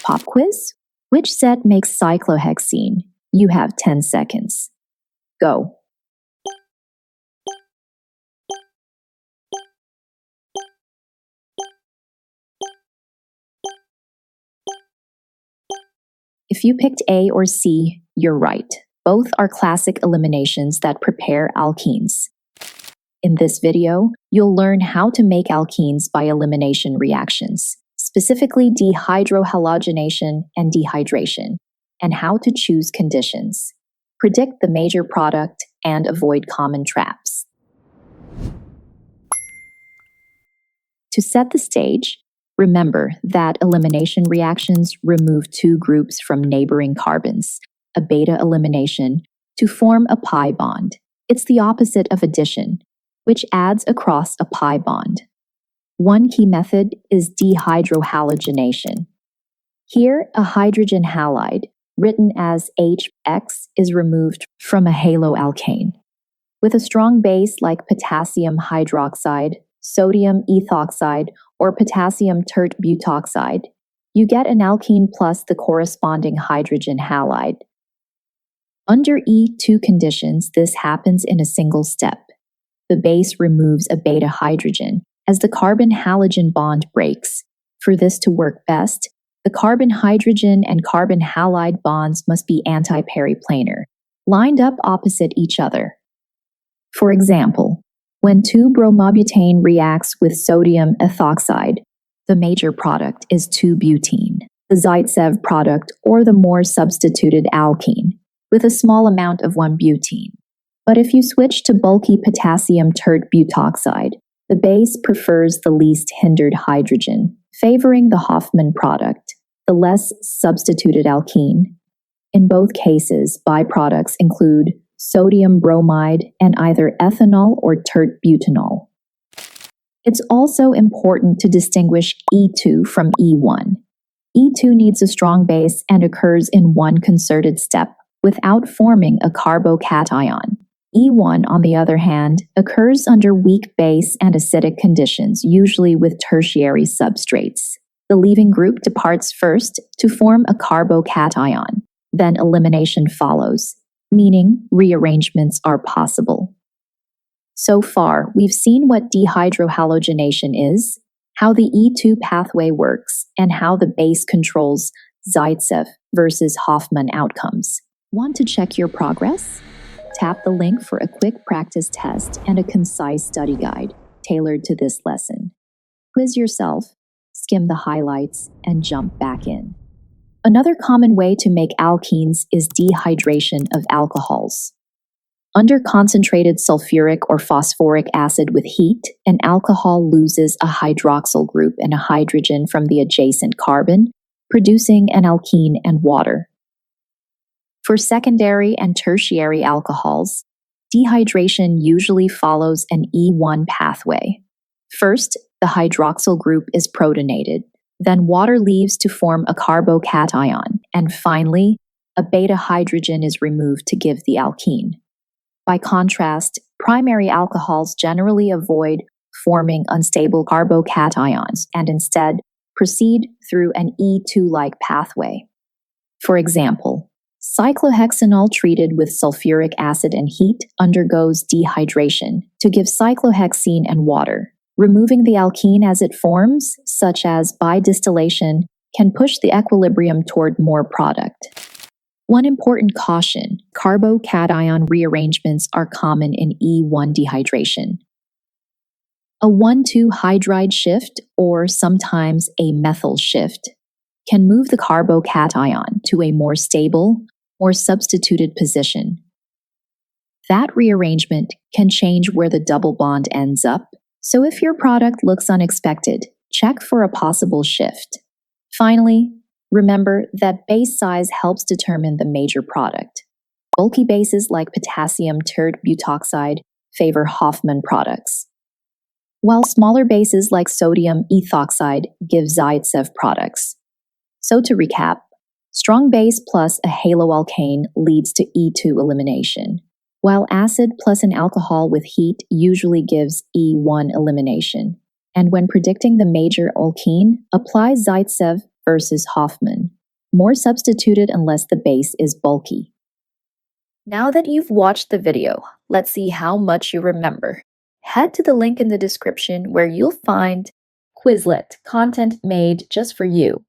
Pop quiz. Which set makes cyclohexene? You have 10 seconds. Go. If you picked A or C, you're right. Both are classic eliminations that prepare alkenes. In this video, you'll learn how to make alkenes by elimination reactions, specifically dehydrohalogenation and dehydration, and how to choose conditions, predict the major product, and avoid common traps. To set the stage, remember that elimination reactions remove two groups from neighboring carbons, a beta elimination, to form a pi bond. It's the opposite of addition, which adds across a pi bond. One key method is dehydrohalogenation. Here, a hydrogen halide, written as HX, is removed from a haloalkane. With a strong base like potassium hydroxide, sodium ethoxide, or potassium tert butoxide, you get an alkene plus the corresponding hydrogen halide. Under E2 conditions, this happens in a single step. The base removes a beta hydrogen as the carbon-halogen bond breaks. For this to work best, the carbon-hydrogen and carbon-halide bonds must be anti-periplanar, lined up opposite each other. For example, when 2-bromobutane reacts with sodium ethoxide, the major product is 2-butene, the Zaitsev product or the more substituted alkene, with a small amount of 1-butene. But if you switch to bulky potassium tert butoxide, the base prefers the least hindered hydrogen, favoring the Hofmann product, the less substituted alkene. In both cases, byproducts include sodium bromide and either ethanol or tert butanol. It's also important to distinguish E2 from E1. E2 needs a strong base and occurs in one concerted step without forming a carbocation. E1, on the other hand, occurs under weak base and acidic conditions, usually with tertiary substrates. The leaving group departs first to form a carbocation, then elimination follows, meaning rearrangements are possible. So far, we've seen what dehydrohalogenation is, how the E2 pathway works, and how the base controls Zaitsev versus Hofmann outcomes. Want to check your progress? Tap the link for a quick practice test and a concise study guide tailored to this lesson. Quiz yourself, skim the highlights, and jump back in. Another common way to make alkenes is dehydration of alcohols. Under concentrated sulfuric or phosphoric acid with heat, an alcohol loses a hydroxyl group and a hydrogen from the adjacent carbon, producing an alkene and water. For secondary and tertiary alcohols, dehydration usually follows an E1 pathway. First, the hydroxyl group is protonated, then water leaves to form a carbocation, and finally, a beta hydrogen is removed to give the alkene. By contrast, primary alcohols generally avoid forming unstable carbocations and instead proceed through an E2-like pathway. For example, cyclohexanol treated with sulfuric acid and heat undergoes dehydration to give cyclohexene and water. Removing the alkene as it forms, such as by distillation, can push the equilibrium toward more product. One important caution: carbocation rearrangements are common in E1 dehydration. A 1,2 hydride shift, or sometimes a methyl shift, can move the carbocation to a more stable, more substituted position. That rearrangement can change where the double bond ends up, so if your product looks unexpected, check for a possible shift. Finally, remember that base size helps determine the major product. Bulky bases like potassium tert butoxide favor Hofmann products, while smaller bases like sodium ethoxide give Zaitsev products. So to recap, strong base plus a haloalkane leads to E2 elimination, while acid plus an alcohol with heat usually gives E1 elimination. And when predicting the major alkene, apply Zaitsev versus Hofmann. more substituted unless the base is bulky. Now that you've watched the video, let's see how much you remember. Head to the link in the description where you'll find Quizlet content made just for you.